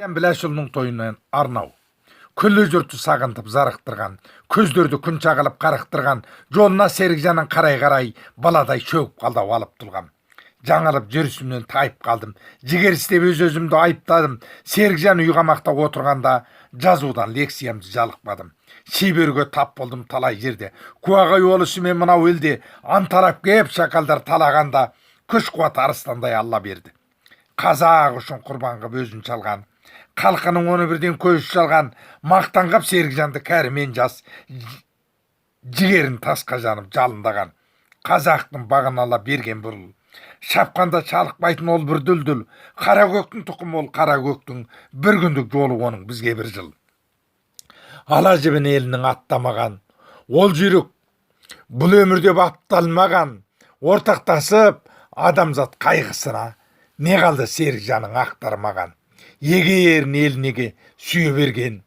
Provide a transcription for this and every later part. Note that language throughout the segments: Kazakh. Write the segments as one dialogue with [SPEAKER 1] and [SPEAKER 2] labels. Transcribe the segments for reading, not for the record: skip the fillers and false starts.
[SPEAKER 1] Bilaşulның тойынан арнау. Күллі жұртты сағынтып зарықтырған, көздерді күн чағылып қарықтырған, жолына Серікжанның қарай-қарай баладай шөгіп қалды алып тұлғам. Жаңылып жүрісімнен тайып қалдым. Жігерістеп өз-өзімді айыптадым. Серікжан үйғамақта отырғанда жазудан лекциямды жалықпадым. Шеберге тап болдым талай жерде. Куағай олысымен мынау елде анталап кеп шақалдар талағанда күш-қуат арыстандай Алла берді. Қазақ үшін құрбан қып өзін шалған, халқының оны бірден көз шалған, мақтанғап Серікжанды кәрімен жас, жігерін тасқа жанып жалындаған. Қазақтың бағын ала берген бұл, шапқанда шалықпайтын ол бір дүлдүл, қара көктің тұқымы ол қара көктің, бір күндік жолы оның бізге бір жыл. Ала жібін елінің аттамаған, ол жүйрік бұл өмірде бапталмаған, ортақтасып адамзат қайғысына не қалды Серікжанның ақтармаған. Егерін елінеге сүйе берген,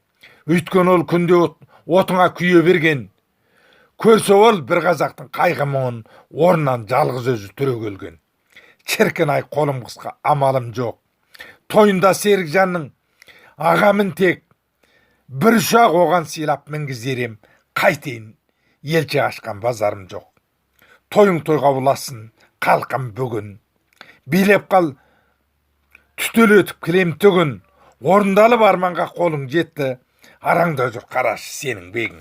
[SPEAKER 1] өйткен ол күнде отыңа күйе берген. Көрсе ол бір қазақтың қайғы мұңын орнынан жалғыз өзі түрегелген. Шіркін ай қолым қысқа амалым жоқ. Тойында Серікжанның ағамын тек бір ұшақ оған сыйлап мінгізерем, қайтейін елші ашқан базарым жоқ. Тойың тойға ұласын қалқам бүгін, билеп қал түтел өтіп кілем түгін, орындалып арманға қолың жетті, араңда жүр қарашы сенің бегің.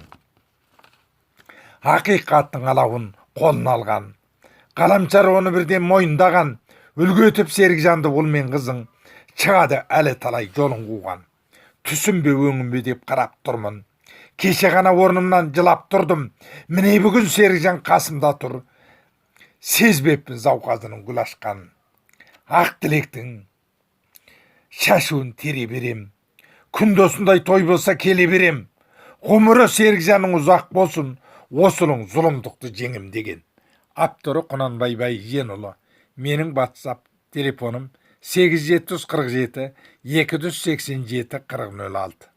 [SPEAKER 1] Ақиқаттың алауын қолын алған, ғаламшар оны бірден мойындаған, үлгі өтіп Серікжанды бұл мен қызың, шығады әлі талай жолын қуған. Түсім бе өңім бе деп қарап тұрмын, кеше ғана орнымнан жылап тұрдым, міне бүгін Серікжан қасымда тұр, сезбеппін зауқазының гүл ашқан. Ақ тілектің шашуын тере берем, күнде осындай той болса келе берем, ғұмыры Серікжанның ұзақ болсын, осының зұлымдықты жеңім деген. Авторы Құнанбай Байженұлы. Менің WhatsApp телефоным 8747 287 4006.